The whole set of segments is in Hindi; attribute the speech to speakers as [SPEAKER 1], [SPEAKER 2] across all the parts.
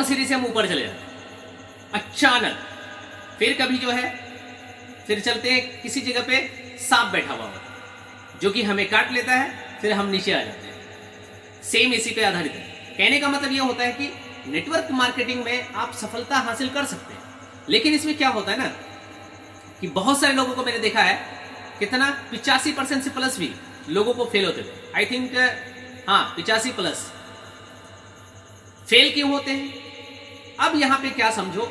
[SPEAKER 1] और सीढ़ी से हम ऊपर चले जाते हैं। अचानक फिर कभी जो है फिर चलते हैं, किसी जगह पे सांप बैठा हुआ होता है जो कि हमें काट लेता है, फिर हम नीचे आ जाते हैं। सेम इसी पे आधारित है। कहने का मतलब यह होता है कि नेटवर्क मार्केटिंग में आप सफलता हासिल कर सकते हैं, लेकिन इसमें क्या होता है ना कि बहुत सारे लोगों को मैंने देखा है, कितना 85% से प्लस भी लोगों को फेल होते थे। आई थिंक हाँ 85+ फेल क्यों होते हैं? अब यहां पे क्या समझो।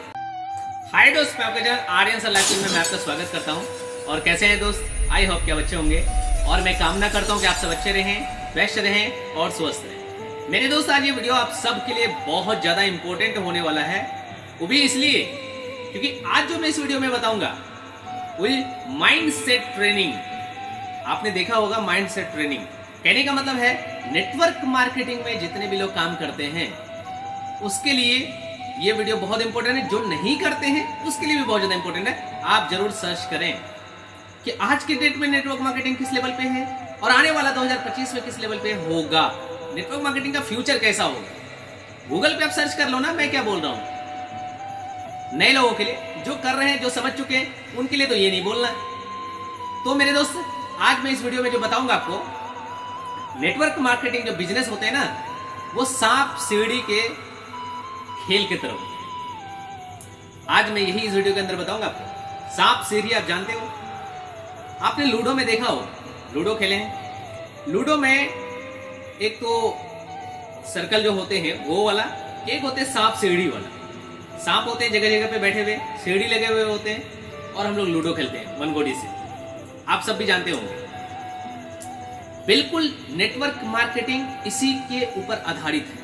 [SPEAKER 1] हाय दोस्त, मैं आपका चैनल आर्यन सर लाइफ में मैं आपका स्वागत करता हूं। और कैसे हैं दोस्त? आई होप क्या बच्चे होंगे, और मैं कामना करता हूं कि आप सब अच्छे रहें, व्यस्त रहें और स्वस्थ रहें। मेरे दोस्त, आज ये वीडियो आप सब के लिए बहुत ज्यादा इंपॉर्टेंट होने वाला है। वो भी इसलिए क्योंकि आज जो मैं इस वीडियो में बताऊंगा वही माइंड सेट ट्रेनिंग। आपने देखा होगा माइंड सेट ट्रेनिंग। कहने का मतलब है नेटवर्क मार्केटिंग में जितने भी लोग काम करते हैं उसके लिए ये वीडियो बहुत इंपॉर्टेंट है। जो नहीं करते हैं उसके लिए भी बहुत ज्यादा इंपॉर्टेंट है। आप जरूर सर्च करें कि आज के डेट में नेटवर्क मार्केटिंग किस लेवल पे है और आने वाला 2025 में किस लेवल पे होगा। नेटवर्क मार्केटिंग का फ्यूचर कैसा होगा। गूगल पे आप सर्च कर लो ना, मैं क्या बोल रहा हूं। नए लोगों के लिए, जो कर रहे हैं, जो समझ चुके हैं, उनके लिए तो ये नहीं बोलना। तो मेरे दोस्त, आज मैं इस वीडियो में जो बताऊंगा आपको, नेटवर्क मार्केटिंग जो बिजनेस होते हैं ना, वो सांप सीढ़ी के खेल की तरफ। आज मैं यही इस वीडियो के अंदर बताऊंगा आपको। सांप सीढ़ी आप जानते हो, आपने लूडो में देखा हो, लूडो खेले हैं। लूडो में एक तो सर्कल जो होते हैं वो वाला, एक होते हैं सांप सीढ़ी वाला। सांप होते हैं जगह जगह पे बैठे हुए, सीढ़ी लगे हुए होते हैं, और हम लोग लूडो खेलते हैं मनगोडी से। आप सब भी जानते होंगे। बिल्कुल नेटवर्क मार्केटिंग इसी के ऊपर आधारित है,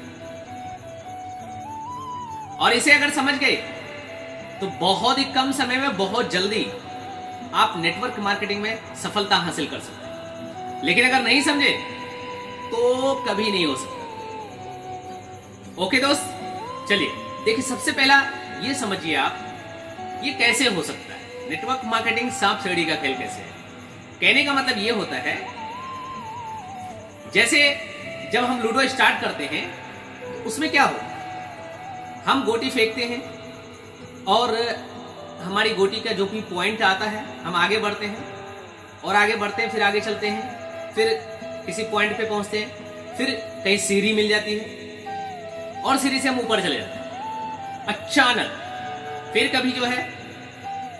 [SPEAKER 1] और इसे अगर समझ गए तो बहुत ही कम समय में बहुत जल्दी आप नेटवर्क मार्केटिंग में सफलता हासिल कर सकते हैं। लेकिन अगर नहीं समझे तो कभी नहीं हो सकता। ओके दोस्त, चलिए देखिए, सबसे पहला ये समझिए आप, ये कैसे हो सकता है नेटवर्क मार्केटिंग सांप सीढ़ी का खेल कैसे है। कहने का मतलब ये होता है, जैसे जब हम लूडो स्टार्ट करते हैं उसमें क्या हो, हम गोटी फेंकते हैं और हमारी गोटी का जो भी पॉइंट आता है हम आगे बढ़ते हैं और आगे बढ़ते हैं, फिर आगे चलते हैं, फिर किसी पॉइंट पे पहुंचते हैं, फिर कहीं सीढ़ी मिल जाती है और सीढ़ी से हम ऊपर चले जाते हैं। अचानक फिर कभी जो है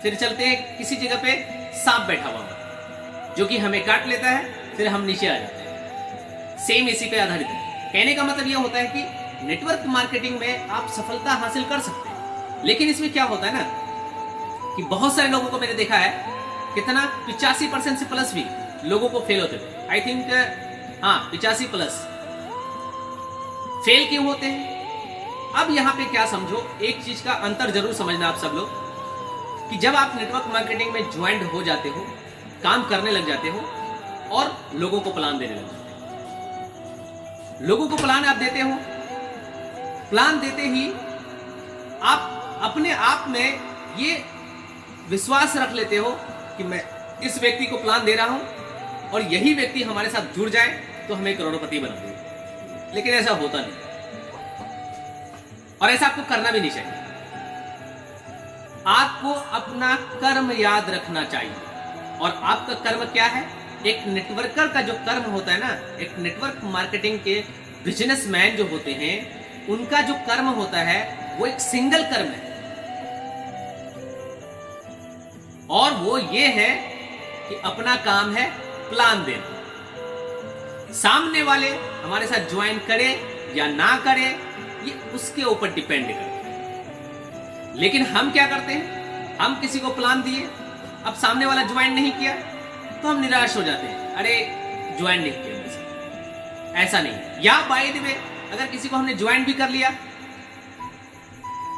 [SPEAKER 1] फिर चलते हैं, किसी जगह पे सांप बैठा हुआ होता है जो कि हमें काट लेता है, फिर हम नीचे आ जाते हैं। सेम इसी पे आधारित है। कहने का मतलब यह होता है कि नेटवर्क मार्केटिंग में आप सफलता हासिल कर सकते हैं, लेकिन इसमें क्या होता है ना कि बहुत सारे लोगों को मैंने देखा है, कितना 85% से प्लस भी लोगों को फेल होते थे। आई थिंक हाँ 85+ फेल क्यों होते हैं? अब यहां पे क्या समझो, एक चीज का अंतर जरूर समझना आप सब लोग, कि जब आप नेटवर्क मार्केटिंग में ज्वाइंट हो जाते हो, काम करने लग जाते हो और लोगों को प्लान देने लग जाते हो। लोगों को प्लान आप देते हो, प्लान देते ही आप अपने आप में ये विश्वास रख लेते हो कि मैं इस व्यक्ति को प्लान दे रहा हूं और यही व्यक्ति हमारे साथ जुड़ जाए तो हमें करोड़पति बना देगा। लेकिन ऐसा होता नहीं, और ऐसा आपको करना भी नहीं चाहिए। आपको अपना कर्म याद रखना चाहिए, और आपका कर्म क्या है? एक नेटवर्कर का जो कर्म होता है ना, एक नेटवर्क मार्केटिंग के बिजनेसमैन जो होते हैं, उनका जो कर्म होता है वो एक सिंगल कर्म है, और वो ये है कि अपना काम है प्लान देना। सामने वाले हमारे साथ ज्वाइन करे या ना करे, ये उसके ऊपर डिपेंड करता है। लेकिन हम क्या करते हैं, हम किसी को प्लान दिए, अब सामने वाला ज्वाइन नहीं किया तो हम निराश हो जाते हैं, अरे ज्वाइन नहीं किया मेरे साथ। ऐसा नहीं। या बाय द वे, अगर किसी को हमने ज्वाइन भी कर लिया,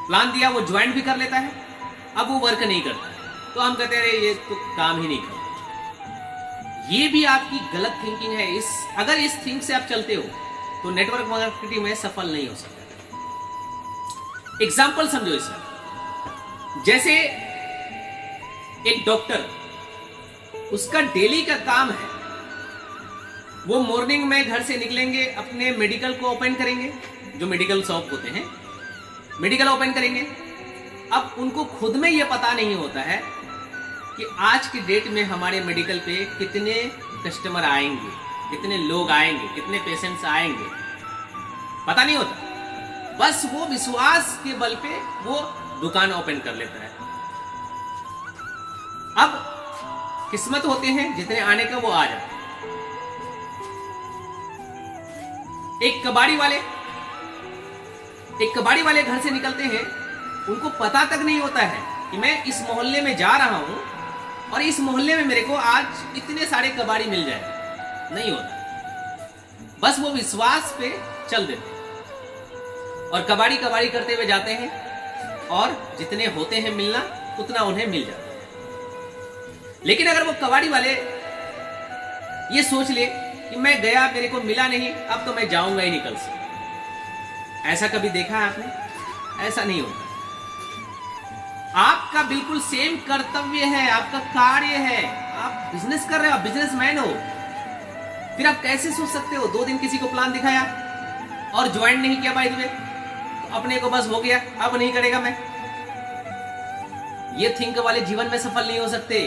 [SPEAKER 1] प्लान दिया, वो ज्वाइन भी कर लेता है, अब वो वर्क नहीं करता, तो हम कहते हैं अरे ये तो काम ही नहीं करता। ये भी आपकी गलत थिंकिंग है। अगर इस थिंक से आप चलते हो तो नेटवर्क मार्केटिंग में सफल नहीं हो सकते। एग्जाम्पल समझो इसका, जैसे एक डॉक्टर, उसका डेली का काम है, वो मॉर्निंग में घर से निकलेंगे, अपने मेडिकल को ओपन करेंगे, जो मेडिकल शॉप होते हैं, मेडिकल ओपन करेंगे। अब उनको खुद में ये पता नहीं होता है कि आज की डेट में हमारे मेडिकल पे कितने कस्टमर आएंगे, कितने लोग आएंगे, कितने पेशेंट्स आएंगे, पता नहीं होता। बस वो विश्वास के बल पे वो दुकान ओपन कर लेता है। अब किस्मत होते हैं, जितने आने का वो आ जाते हैं। एक कबाड़ी वाले घर से निकलते हैं, उनको पता तक नहीं होता है कि मैं इस मोहल्ले में जा रहा हूं और इस मोहल्ले में मेरे को आज इतने सारे कबाड़ी मिल जाए, नहीं होता। बस वो विश्वास पे चल देते हैं और कबाड़ी करते हुए जाते हैं और जितने होते हैं मिलना उतना उन्हें मिल जाता है। लेकिन अगर वो कबाड़ी वाले ये सोच ले कि मैं गया, मेरे को मिला नहीं, अब तो मैं जाऊंगा ही नहीं कल से, ऐसा कभी देखा है आपने? ऐसा नहीं होता। आपका बिल्कुल सेम कर्तव्य है, आपका कार्य है, आप बिजनेस कर रहे हो, आप बिजनेसमैन हो, फिर आप कैसे सोच सकते हो 2 दिन किसी को प्लान दिखाया और ज्वाइन नहीं किया बाय द वे, तो अपने को बस हो गया, अब नहीं करेगा मैं। ये थिंक वाले जीवन में सफल नहीं हो सकते।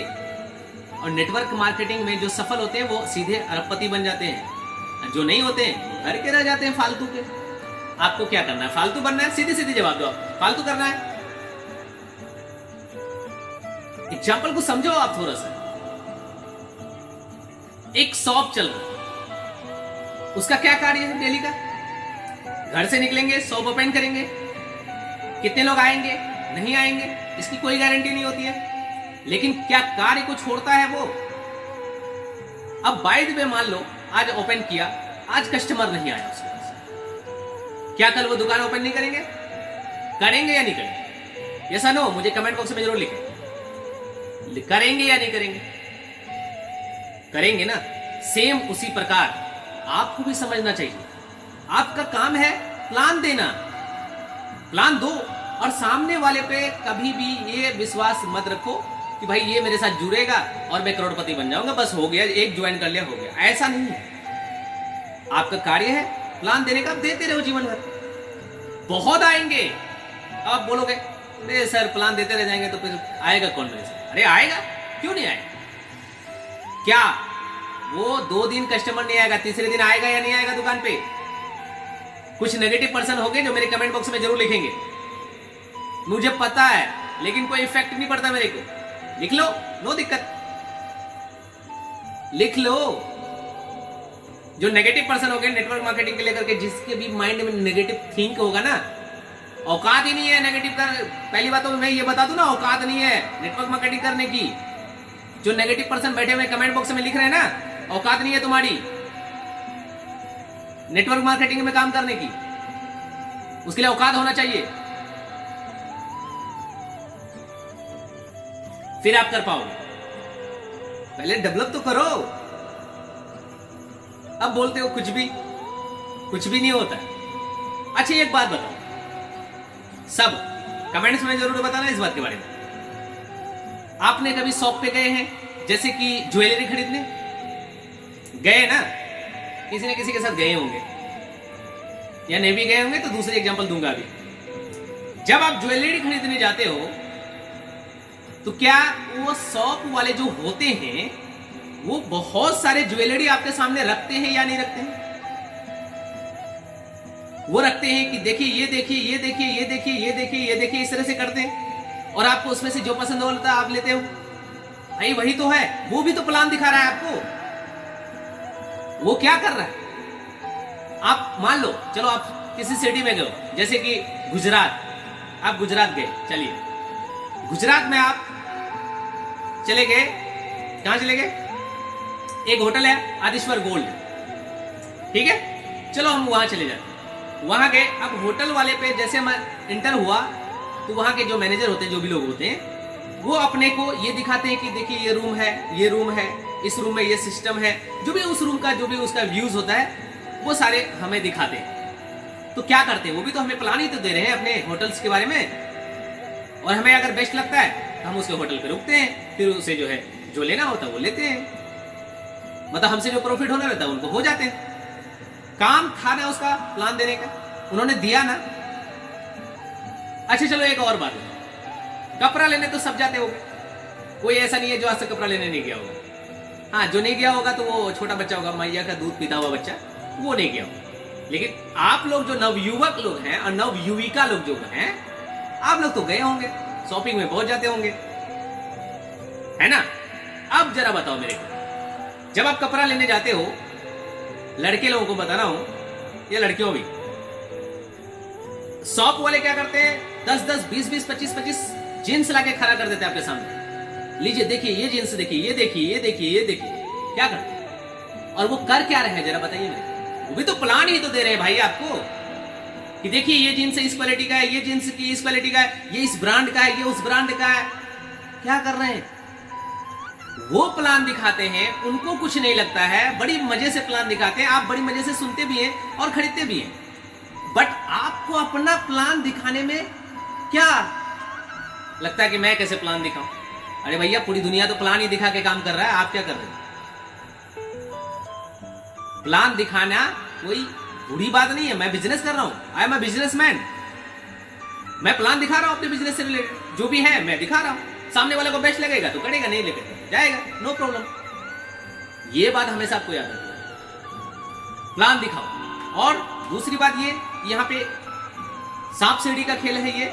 [SPEAKER 1] और नेटवर्क मार्केटिंग में जो सफल होते हैं वो सीधे अरबपति बन जाते हैं, जो नहीं होते हैं घर के रह जाते हैं फालतू के। आपको क्या करना है? फालतू बनना है? सीधे सीधे जवाब दो आप, फालतू करना है? एग्जाम्पल को समझो आप थोड़ा सा। एक शॉप चल रहा, उसका क्या कार्य है डेली का? घर से निकलेंगे, शॉप ओपन करेंगे, कितने लोग आएंगे, नहीं आएंगे, इसकी कोई गारंटी नहीं होती है। लेकिन क्या कार्य को छोड़ता है वो? अब बाय द वे मान लो आज ओपन किया, आज कस्टमर नहीं आया उसके पास, क्या कल वो दुकान ओपन नहीं करेंगे? करेंगे या नहीं करेंगे? यस नो, मुझे कमेंट बॉक्स में जरूर लिखें, करेंगे या नहीं करेंगे? करेंगे ना। सेम उसी प्रकार आपको भी समझना चाहिए, आपका काम है प्लान देना, प्लान दो और सामने वाले पे कभी भी ये विश्वास मत रखो कि भाई ये मेरे साथ जुड़ेगा और मैं करोड़पति बन जाऊंगा, बस हो गया, एक ज्वाइन कर लिया हो गया। ऐसा नहीं है। आपका कार्य है प्लान देने का, आप देते रहो जीवन भर। बहुत आएंगे, आप बोलोगे अरे सर प्लान देते रह जाएंगे तो फिर आएगा कौन मेरे साथ? अरे आएगा, क्यों नहीं आएगा? क्या वो 2 दिन कस्टमर नहीं आएगा, तीसरे दिन आएगा या नहीं आएगा दुकान पे? कुछ नेगेटिव पर्सन होंगे जो मेरे कमेंट बॉक्स में जरूर लिखेंगे, मुझे पता है, लेकिन कोई इफेक्ट नहीं पड़ता मेरे को। लिख लो, नो दिक्कत, लिख लो। जो नेगेटिव पर्सन हो गए नेटवर्क मार्केटिंग के लेकर के, जिसके भी माइंड में नेगेटिव थिंक होगा ना, औकात ही नहीं है नेगेटिव कर। पहली बात तो मैं ये बता दूं ना, औकात नहीं है नेटवर्क मार्केटिंग करने की। जो नेगेटिव पर्सन बैठे हुए कमेंट बॉक्स में लिख रहे हैं ना, औकात नहीं है तुम्हारी नेटवर्क मार्केटिंग में काम करने की, उसके लिए औकात होना चाहिए, फिर आप कर पाओगे। पहले डेवलप तो करो। अब बोलते हो कुछ भी नहीं होता। अच्छा एक बात बताओ, सब कमेंट्स में जरूर बताना इस बात के बारे में। आपने कभी शॉप पे गए हैं, जैसे कि ज्वेलरी खरीदने गए ना, किसी न किसी के साथ गए होंगे या नहीं भी गए होंगे, तो दूसरे एग्जांपल दूंगा अभी। जब आप ज्वेलरी खरीदने जाते हो तो क्या वो शॉप वाले जो होते हैं वो बहुत सारे ज्वेलरी आपके सामने रखते हैं या नहीं रखते हैं? वो रखते हैं कि देखिए ये देखिए ये देखिए ये देखिए ये देखिए ये देखिए, इस तरह से करते हैं और आपको उसमें से जो पसंद होता है आप लेते हो। भाई वही तो है, वो भी तो प्लान दिखा रहा है आपको। वो क्या कर रहा है? आप मान लो, चलो आप किसी सिटी में गए, जैसे कि गुजरात, आप गुजरात गए, चलिए गुजरात में आप चले गए, कहां चले गए? एक होटल है आदिश्वर गोल्ड, ठीक है, चलो हम वहां चले जाते। वहां गए, अब होटल वाले पे जैसे मैं इंटर हुआ तो वहां के जो मैनेजर होते हैं, जो भी लोग होते हैं, वो अपने को ये दिखाते हैं कि देखिए ये रूम है, ये रूम है, इस रूम में ये सिस्टम है, जो भी उस रूम का जो भी उसका व्यूज होता है वो सारे हमें दिखाते हैं। तो क्या करते हैं, वो भी तो हमें प्लान ही तो दे रहे हैं अपने होटल्स के बारे में, और हमें अगर बेस्ट लगता है तो हम उसके होटल पे रुकते हैं, फिर उसे जो है जो लेना होता है वो लेते हैं, मतलब हमसे जो प्रॉफिट होना रहता है उनको हो जाते हैं। काम था ना उसका प्लान देने का, उन्होंने दिया ना, अच्छा चलो एक और बात है, कपड़ा लेने तो सब जाते होंगे, कोई ऐसा नहीं है जो आज तक कपड़ा लेने नहीं गया होगा। हाँ, जो नहीं गया होगा तो वो छोटा बच्चा होगा, मैया का दूध पीता हुआ बच्चा, वो नहीं गया होगा। लेकिन आप लोग जो नवयुवक लोग हैं और नवयुविका लोग जो हैं, आप लोग तो गए होंगे, शॉपिंग में पहुंच जाते होंगे, है ना। अब जरा बताओ मेरे को, जब आप कपड़ा लेने जाते हो, लड़के लोगों को बता रहा हूं या लड़कियों भी, शॉप वाले क्या करते हैं, 10-10, 20-20, 25-25 जींस लाके खड़ा कर देते हैं आपके सामने। लीजिए देखिए ये जींस, देखिए ये देखिए ये देखिए ये देखिए, क्या करते हैं और वो कर क्या रहे हैं जरा बताइए मेरे। वो भी तो प्लान ही तो दे रहे हैं भाई आपको कि देखिए ये जींस इस क्वालिटी का है, ये जींस की इस क्वालिटी का है, ये इस ब्रांड का है, ये उस ब्रांड का है। क्या कर रहे हैं वो, प्लान दिखाते हैं, उनको कुछ नहीं लगता है, बड़ी मजे से प्लान दिखाते हैं, आप बड़ी मजे से सुनते भी हैं और खरीदते भी हैं। बट आपको अपना प्लान दिखाने में क्या लगता है कि मैं कैसे प्लान दिखाऊं? अरे भैया पूरी दुनिया तो प्लान ही दिखा के काम कर रहा है, आप क्या कर रहे हैं? प्लान दिखाना कोई बुरी बात नहीं है, मैं बिजनेस कर रहा हूं, आई एम अ बिजनेसमैन, मैं प्लान दिखा रहा हूं अपने बिजनेस से रिलेटेड, जो भी है मैं दिखा रहा हूं। सामने वाले को बेस्ट लगेगा तो करेगा, नहीं लगेगा जाएगा, नो प्रॉब्लम। ये बात हमेशा आपको याद रखना, प्लान दिखाओ। और दूसरी बात ये, यहाँ पे सांप सीढ़ी का खेल है ये,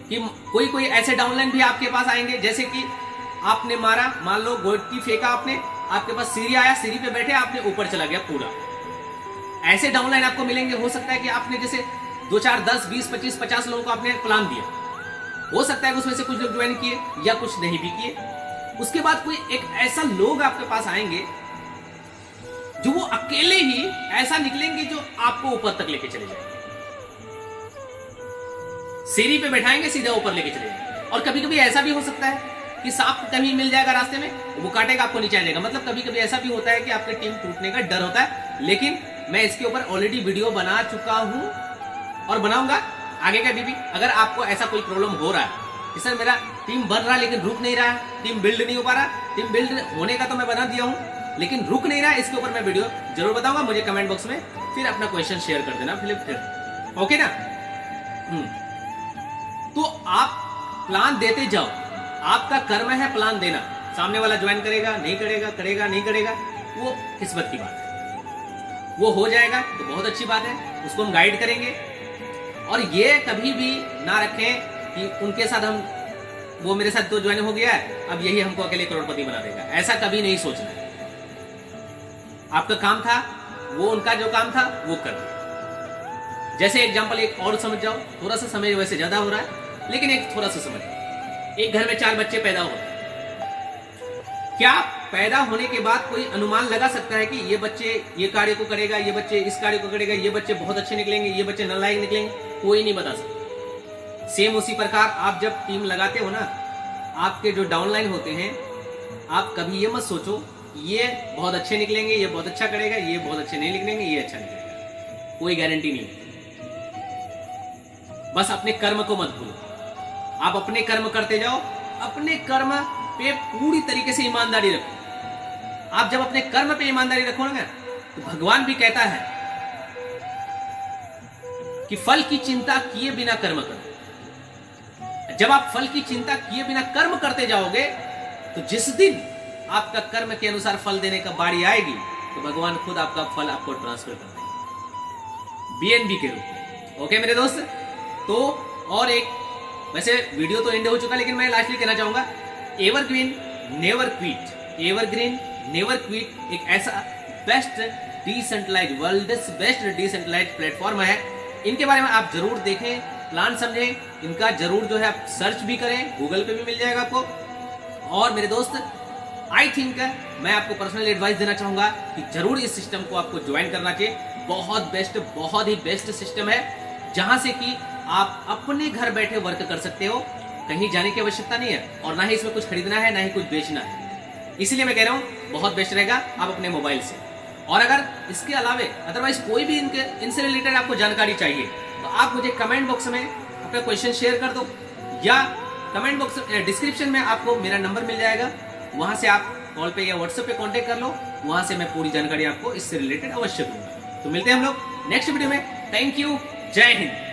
[SPEAKER 1] कि कोई कोई ऐसे डाउनलाइन भी आपके पास आएंगे, जैसे कि आपने मारा, मान लो गोटी फेंका आपने, आपके पास सीढ़ी आया, सीढ़ी पे बैठे आपने ऊपर चला गया पूरा। ऐसे डाउनलाइन आपको मिलेंगे। हो सकता है कि आपने जैसे 2, 4, 10, 20, 25, 50 लोगों को आपने प्लान दिया, हो सकता है कि उसमें से कुछ लोग ज्वाइन किए या कुछ नहीं भी किए। उसके बाद कोई एक ऐसा लोग आपके पास आएंगे जो वो अकेले ही ऐसा निकलेंगे जो आपको ऊपर तक लेके चले जाएंगे, सीढ़ी पे बैठाएंगे, सीधा ऊपर लेके चले जाएंगे। और कभी कभी ऐसा भी हो सकता है कि सांप कहीं मिल जाएगा रास्ते में, वो काटेगा, आपको नीचे आ जाएगा। मतलब कभी कभी ऐसा भी होता है कि आपकी टीम टूटने का डर होता है। लेकिन मैं इसके ऊपर ऑलरेडी वीडियो बना चुका हूं और बनाऊंगा आगे का भी। अगर आपको ऐसा कोई प्रॉब्लम हो रहा है कि सर मेरा टीम बन रहा है लेकिन रुक नहीं रहा है, टीम बिल्ड नहीं हो पा रहा, टीम बिल्ड होने का तो मैं बना दिया हूं लेकिन रुक नहीं रहा है, इसके ऊपर मैं वीडियो जरूर बताऊंगा। मुझे कमेंट बॉक्स में फिर अपना क्वेश्चन शेयर कर देना फिर, ओके ना। तो आप प्लान देते जाओ, आपका कर्म है प्लान देना। सामने वाला ज्वाइन करेगा नहीं करेगा, करेगा नहीं करेगा, वो किस्मत की बात है। वो हो जाएगा तो बहुत अच्छी बात है, उसको हम गाइड करेंगे। और ये कभी भी ना रखें कि उनके साथ हम, वो मेरे साथ तो ज्वाइन हो गया है, अब यही हमको अकेले करोड़पति बना देगा, ऐसा कभी नहीं सोचना है। आपका काम था वो, उनका जो काम था वो कर दिया। जैसे एग्जांपल एक और समझ जाओ, थोड़ा सा समय वैसे ज्यादा हो रहा है लेकिन एक थोड़ा सा समझ। एक घर में 4 बच्चे पैदा होते हैं, क्या पैदा होने के बाद कोई अनुमान लगा सकता है कि ये बच्चे ये कार्य को करेगा, ये बच्चे इस कार्य को करेगा, ये बच्चे बहुत अच्छे निकलेंगे, ये बच्चे नालायक निकलेंगे? कोई नहीं बता सकता। सेम उसी प्रकार आप जब टीम लगाते हो ना, आपके जो डाउनलाइन होते हैं, आप कभी ये मत सोचो ये बहुत अच्छे निकलेंगे, ये बहुत अच्छा करेगा, ये बहुत अच्छे नहीं निकलेंगे, ये अच्छा निकलेगा, कोई गारंटी नहीं। बस अपने कर्म को मत भूलो, आप अपने कर्म करते जाओ, अपने कर्म पे पूरी तरीके से ईमानदारी रखो। आप जब अपने कर्म पे ईमानदारी रखोगे तो भगवान भी कहता है कि फल की चिंता किए बिना कर्म करो। जब आप फल की चिंता किए बिना कर्म करते जाओगे तो जिस दिन आपका कर्म के अनुसार फल देने का बारी आएगी तो भगवान खुद आपका फल आपको ट्रांसफर कर देंगे बीएनबी के रूप में। ओके मेरे दोस्त, तो और एक, वैसे वीडियो तो एंड हो चुका लेकिन मैं लास्टली कहना चाहूंगा, evergreen never quit, evergreen never quit एक ऐसा best decentralized, world best decentralized platform है। इनके बारे में आप जरूर देखें, प्लान समझें, इनका जरूर जो है आप सर्च भी करें, गूगल पे भी मिल जाएगा आपको। और मेरे दोस्त आई थिंक मैं आपको पर्सनल एडवाइस देना चाहूंगा कि जरूर इस सिस्टम को आपको ज्वाइन करना चाहिए। बहुत बेस्ट, बहुत ही बेस्ट सिस्टम है जहां से कि आप अपने घर बैठे वर्क कर सकते हो, कहीं जाने की आवश्यकता नहीं है और ना ही इसमें कुछ खरीदना है ना ही कुछ बेचना है। इसलिए मैं कह रहा हूं बहुत बेस्ट रहेगा आप अपने मोबाइल से। और अगर इसके अलावे अदरवाइज कोई भी इनसे रिलेटेड आपको जानकारी चाहिए तो आप मुझे कमेंट बॉक्स में अपना क्वेश्चन शेयर कर दो, या कमेंट बॉक्स डिस्क्रिप्शन में आपको मेरा नंबर मिल जाएगा, वहां से आप कॉल पे या व्हाट्सएप पे कांटेक्ट कर लो, वहां से मैं पूरी जानकारी आपको इससे रिलेटेड अवश्य दूंगा। तो मिलते हैं हम लोग नेक्स्ट वीडियो में। थैंक यू, जय हिंद।